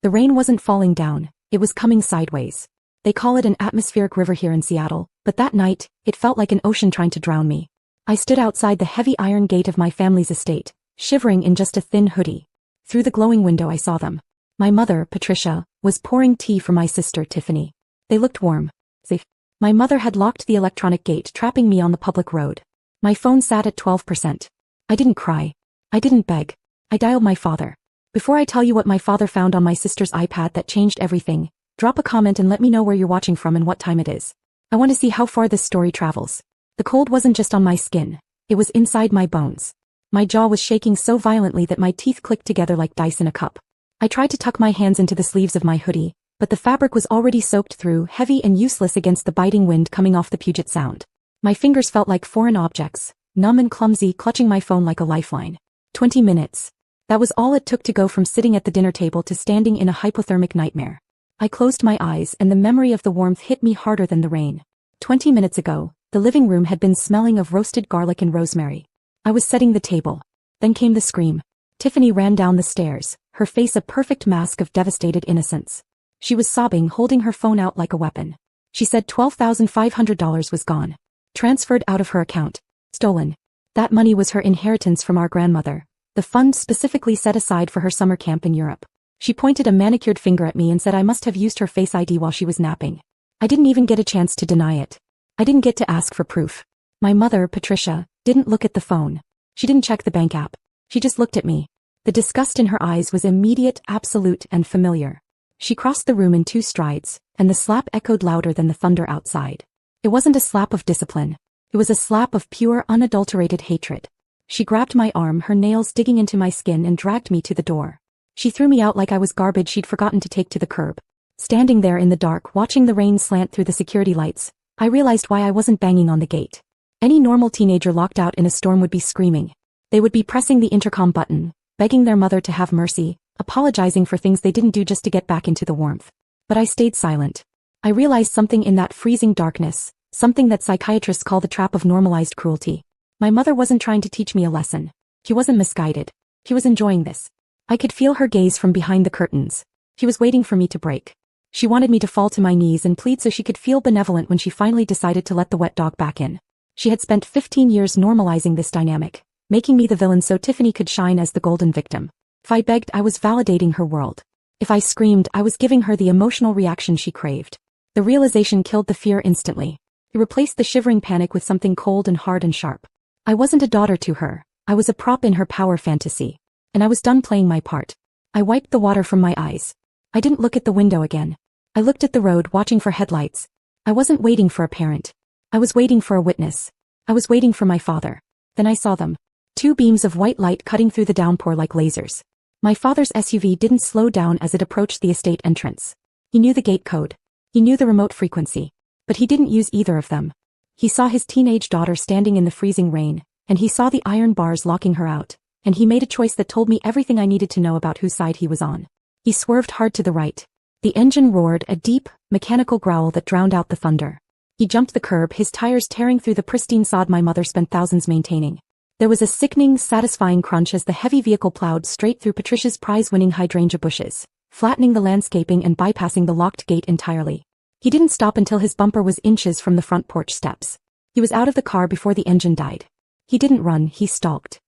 The rain wasn't falling down, it was coming sideways. They call it an atmospheric river here in Seattle, but that night, it felt like an ocean trying to drown me. I stood outside the heavy iron gate of my family's estate, shivering in just a thin hoodie. Through the glowing window I saw them. My mother, Patricia, was pouring tea for my sister, Tiffany. They looked warm. Safe. My mother had locked the electronic gate, trapping me on the public road. My phone sat at 12%. I didn't cry. I didn't beg. I dialed my father. Before I tell you what my father found on my sister's iPad that changed everything, drop a comment and let me know where you're watching from and what time it is. I want to see how far this story travels. The cold wasn't just on my skin. It was inside my bones. My jaw was shaking so violently that my teeth clicked together like dice in a cup. I tried to tuck my hands into the sleeves of my hoodie, but the fabric was already soaked through, heavy and useless against the biting wind coming off the Puget Sound. My fingers felt like foreign objects, numb and clumsy, clutching my phone like a lifeline. 20 minutes. That was all it took to go from sitting at the dinner table to standing in a hypothermic nightmare. I closed my eyes and the memory of the warmth hit me harder than the rain. 20 minutes ago, the living room had been smelling of roasted garlic and rosemary. I was setting the table. Then came the scream. Tiffany ran down the stairs, her face a perfect mask of devastated innocence. She was sobbing, holding her phone out like a weapon. She said $12,500 was gone. Transferred out of her account. Stolen. That money was her inheritance from our grandmother, the fund specifically set aside for her summer camp in Europe. She pointed a manicured finger at me and said I must have used her Face ID while she was napping. I didn't even get a chance to deny it. I didn't get to ask for proof. My mother, Patricia, didn't look at the phone. She didn't check the bank app. She just looked at me. The disgust in her eyes was immediate, absolute, and familiar. She crossed the room in 2 strides, and the slap echoed louder than the thunder outside. It wasn't a slap of discipline. It was a slap of pure, unadulterated hatred. She grabbed my arm, her nails digging into my skin, and dragged me to the door. She threw me out like I was garbage she'd forgotten to take to the curb. Standing there in the dark, watching the rain slant through the security lights, I realized why I wasn't banging on the gate. Any normal teenager locked out in a storm would be screaming. They would be pressing the intercom button, begging their mother to have mercy, apologizing for things they didn't do just to get back into the warmth. But I stayed silent. I realized something in that freezing darkness, something that psychiatrists call the trap of normalized cruelty. My mother wasn't trying to teach me a lesson. She wasn't misguided. She was enjoying this. I could feel her gaze from behind the curtains. She was waiting for me to break. She wanted me to fall to my knees and plead so she could feel benevolent when she finally decided to let the wet dog back in. She had spent 15 years normalizing this dynamic, making me the villain so Tiffany could shine as the golden victim. If I begged, I was validating her world. If I screamed, I was giving her the emotional reaction she craved. The realization killed the fear instantly. It replaced the shivering panic with something cold and hard and sharp. I wasn't a daughter to her. I was a prop in her power fantasy. And I was done playing my part. I wiped the water from my eyes. I didn't look at the window again. I looked at the road, watching for headlights. I wasn't waiting for a parent. I was waiting for a witness. I was waiting for my father. Then I saw them. 2 beams of white light cutting through the downpour like lasers. My father's SUV didn't slow down as it approached the estate entrance. He knew the gate code. He knew the remote frequency. But he didn't use either of them. He saw his teenage daughter standing in the freezing rain, and he saw the iron bars locking her out, and he made a choice that told me everything I needed to know about whose side he was on. He swerved hard to the right. The engine roared, a deep, mechanical growl that drowned out the thunder. He jumped the curb, his tires tearing through the pristine sod my mother spent thousands maintaining. There was a sickening, satisfying crunch as the heavy vehicle plowed straight through Patricia's prize-winning hydrangea bushes, flattening the landscaping and bypassing the locked gate entirely. He didn't stop until his bumper was inches from the front porch steps. He was out of the car before the engine died. He didn't run, he stalked.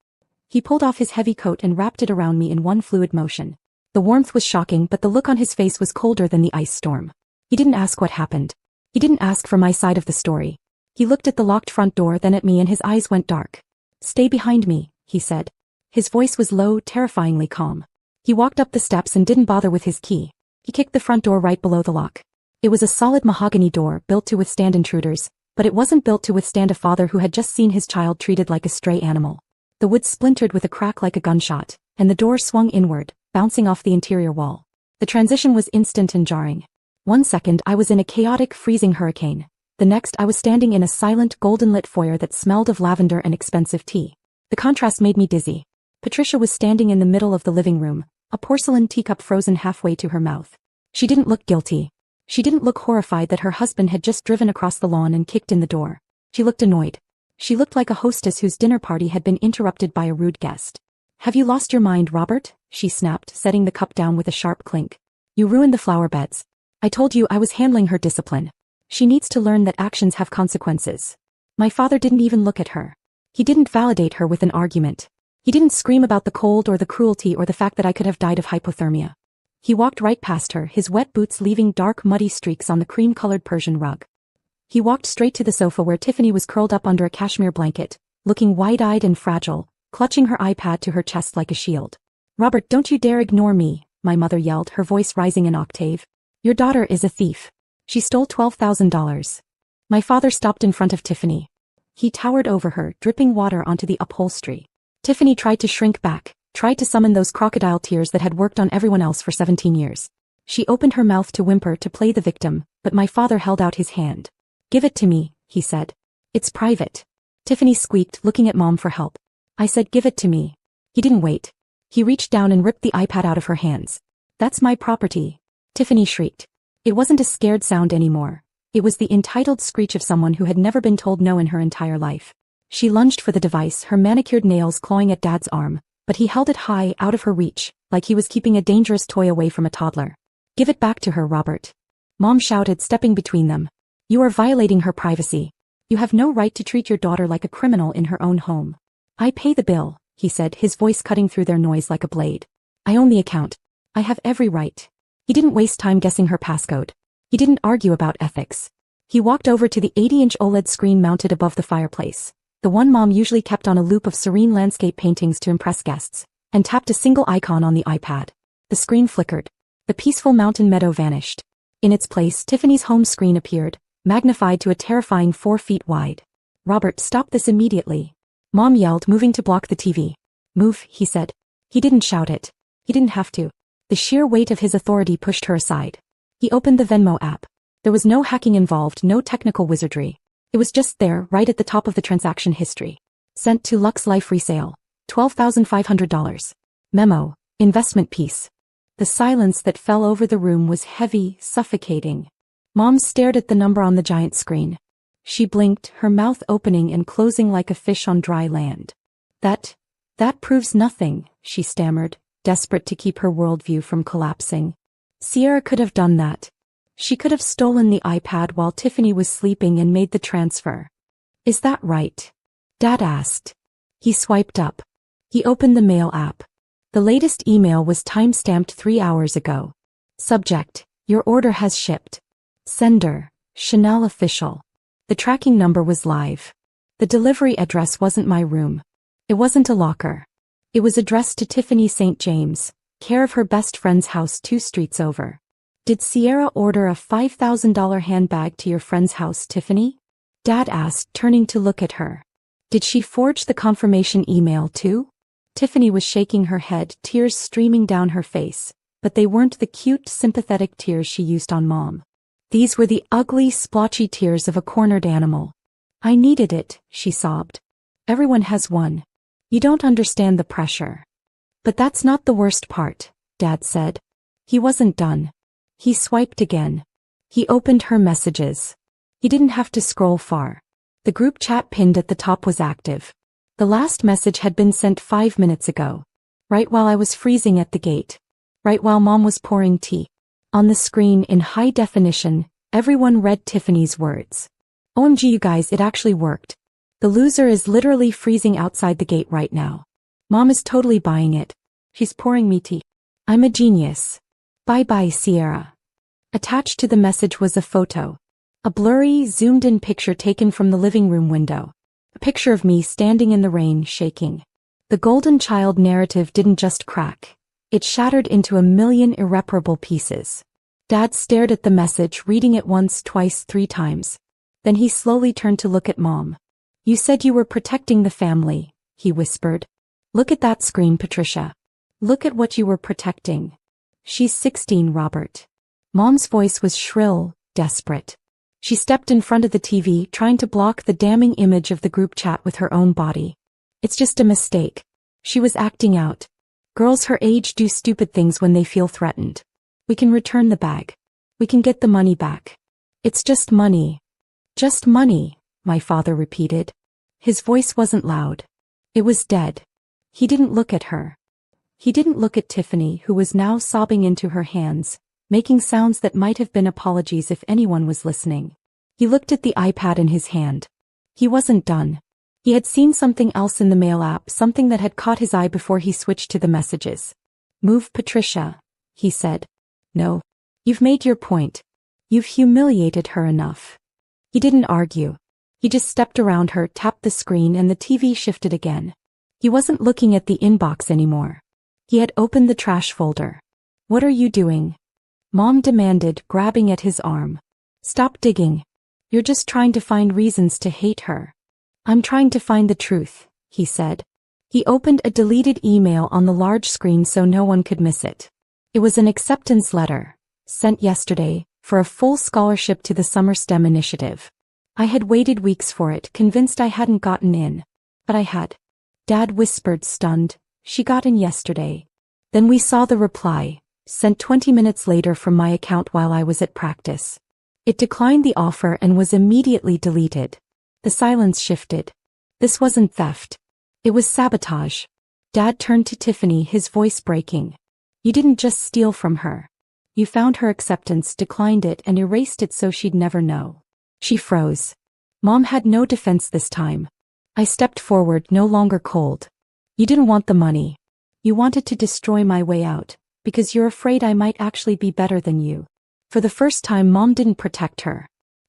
He pulled off his heavy coat and wrapped it around me in one fluid motion. The warmth was shocking, but the look on his face was colder than the ice storm. He didn't ask what happened. He didn't ask for my side of the story. He looked at the locked front door, then at me, and his eyes went dark. "Stay behind me," he said. His voice was low, terrifyingly calm. He walked up the steps and didn't bother with his key. He kicked the front door right below the lock. It was a solid mahogany door built to withstand intruders, but it wasn't built to withstand a father who had just seen his child treated like a stray animal. The wood splintered with a crack like a gunshot, and the door swung inward, bouncing off the interior wall. The transition was instant and jarring. One second I was in a chaotic, freezing hurricane. The next I was standing in a silent, golden-lit foyer that smelled of lavender and expensive tea. The contrast made me dizzy. Patricia was standing in the middle of the living room, a porcelain teacup frozen halfway to her mouth. She didn't look guilty. She didn't look horrified that her husband had just driven across the lawn and kicked in the door. She looked annoyed. She looked like a hostess whose dinner party had been interrupted by a rude guest. "Have you lost your mind, Robert?" she snapped, setting the cup down with a sharp clink. You ruined the flower beds. I told you I was handling her discipline. She needs to learn that actions have consequences. My father didn't even look at her. He didn't validate her with an argument. He didn't scream about the cold or the cruelty or the fact that I could have died of hypothermia. He walked right past her, his wet boots leaving dark muddy streaks on the cream-colored Persian rug. He walked straight to the sofa where Tiffany was curled up under a cashmere blanket, looking wide-eyed and fragile, clutching her iPad to her chest like a shield. Robert, don't you dare ignore me, my mother yelled, her voice rising an octave. Your daughter is a thief. She stole $12,000. My father stopped in front of Tiffany. He towered over her, dripping water onto the upholstery. Tiffany tried to shrink back, tried to summon those crocodile tears that had worked on everyone else for 17 years. She opened her mouth to whimper to play the victim, but my father held out his hand. Give it to me, he said. It's private. Tiffany squeaked, looking at Mom for help. I said give it to me. He didn't wait. He reached down and ripped the iPad out of her hands. That's my property. Tiffany shrieked. It wasn't a scared sound anymore. It was the entitled screech of someone who had never been told no in her entire life. She lunged for the device, her manicured nails clawing at Dad's arm, but he held it high, out of her reach, like he was keeping a dangerous toy away from a toddler. Give it back to her, Robert. Mom shouted, stepping between them. You are violating her privacy. You have no right to treat your daughter like a criminal in her own home. I pay the bill, he said, his voice cutting through their noise like a blade. I own the account. I have every right. He didn't waste time guessing her passcode. He didn't argue about ethics. He walked over to the 80-inch OLED screen mounted above the fireplace, the one Mom usually kept on a loop of serene landscape paintings to impress guests, and tapped a single icon on the iPad. The screen flickered. The peaceful mountain meadow vanished. In its place, Tiffany's home screen appeared, magnified to a terrifying 4 feet wide. Robert, stop this immediately. Mom yelled, moving to block the TV. Move, he said. He didn't shout it. He didn't have to. The sheer weight of his authority pushed her aside. He opened the Venmo app. There was no hacking involved, no technical wizardry. It was just there, right at the top of the transaction history. Sent to Lux Life Resale. $12,500. Memo. Investment piece. The silence that fell over the room was heavy, suffocating. Mom stared at the number on the giant screen. She blinked, her mouth opening and closing like a fish on dry land. That proves nothing, she stammered, desperate to keep her worldview from collapsing. Sierra could have done that. She could have stolen the iPad while Tiffany was sleeping and made the transfer. Is that right? Dad asked. He swiped up. He opened the mail app. The latest email was time-stamped 3 hours ago. Subject: Your order has shipped. Sender: Chanel Official. The tracking number was live. The delivery address wasn't my room. It wasn't a locker. It was addressed to Tiffany St. James, care of her best friend's house 2 streets over. Did Sierra order a $5,000 handbag to your friend's house, Tiffany? Dad asked, turning to look at her. Did she forge the confirmation email too? Tiffany was shaking her head, tears streaming down her face, but they weren't the cute, sympathetic tears she used on Mom. These were the ugly, splotchy tears of a cornered animal. I needed it, she sobbed. Everyone has one. You don't understand the pressure. But that's not the worst part, Dad said. He wasn't done. He swiped again. He opened her messages. He didn't have to scroll far. The group chat pinned at the top was active. The last message had been sent 5 minutes ago. Right while I was freezing at the gate. Right while Mom was pouring tea. On the screen, in high definition, everyone read Tiffany's words. OMG you guys, it actually worked. The loser is literally freezing outside the gate right now. Mom is totally buying it. She's pouring me tea. I'm a genius. Bye-bye, Sierra. Attached to the message was a photo. A blurry, zoomed-in picture taken from the living room window. A picture of me standing in the rain, shaking. The golden child narrative didn't just crack. It shattered into a million irreparable pieces. Dad stared at the message, reading it once, twice, 3 times. Then he slowly turned to look at Mom. You said you were protecting the family, he whispered. Look at that screen, Patricia. Look at what you were protecting. She's 16, Robert. Mom's voice was shrill, desperate. She stepped in front of the TV, trying to block the damning image of the group chat with her own body. It's just a mistake. She was acting out. Girls her age do stupid things when they feel threatened. We can return the bag. We can get the money back. It's just money. Just money, my father repeated. His voice wasn't loud. It was dead. He didn't look at her. He didn't look at Tiffany, who was now sobbing into her hands, making sounds that might have been apologies if anyone was listening. He looked at the iPad in his hand. He wasn't done. He had seen something else in the mail app, something that had caught his eye before he switched to the messages. "Move, Patricia," he said. "No. You've made your point. You've humiliated her enough." He didn't argue. He just stepped around her, tapped the screen, and the TV shifted again. He wasn't looking at the inbox anymore. He had opened the trash folder. "What are you doing?" Mom demanded, grabbing at his arm. "Stop digging. You're just trying to find reasons to hate her." "I'm trying to find the truth," he said. He opened a deleted email on the large screen so no one could miss it. It was an acceptance letter, sent yesterday, for a full scholarship to the Summer STEM initiative. I had waited weeks for it, convinced I hadn't gotten in. But I had. Dad whispered, stunned. "She got in yesterday." Then we saw the reply, sent 20 minutes later from my account while I was at practice. It declined the offer and was immediately deleted. The silence shifted. This wasn't theft. It was sabotage. Dad turned to Tiffany, his voice breaking. "You didn't just steal from her. You found her acceptance, declined it, and erased it so she'd never know." She froze. Mom had no defense this time. I stepped forward, no longer cold. "You didn't want the money. You wanted to destroy my way out, because you're afraid I might actually be better than you." For the first time, Mom didn't protect her.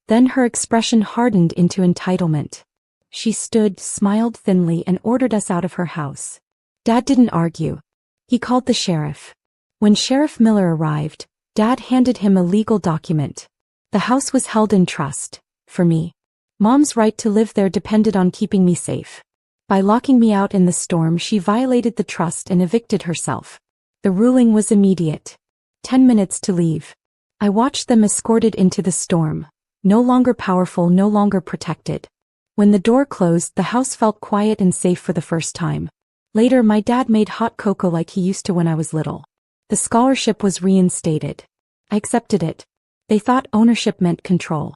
Then her expression hardened into entitlement. She stood, smiled thinly, and ordered us out of her house. Dad didn't argue. He called the sheriff. When Sheriff Miller arrived, Dad handed him a legal document. The house was held in trust, for me. Mom's right to live there depended on keeping me safe. By locking me out in the storm, she violated the trust and evicted herself. The ruling was immediate. 10 minutes to leave. I watched them escorted into the storm. No longer powerful, no longer protected. When the door closed, the house felt quiet and safe for the first time. Later, my dad made hot cocoa like he used to when I was little. The scholarship was reinstated. I accepted it. They thought ownership meant control.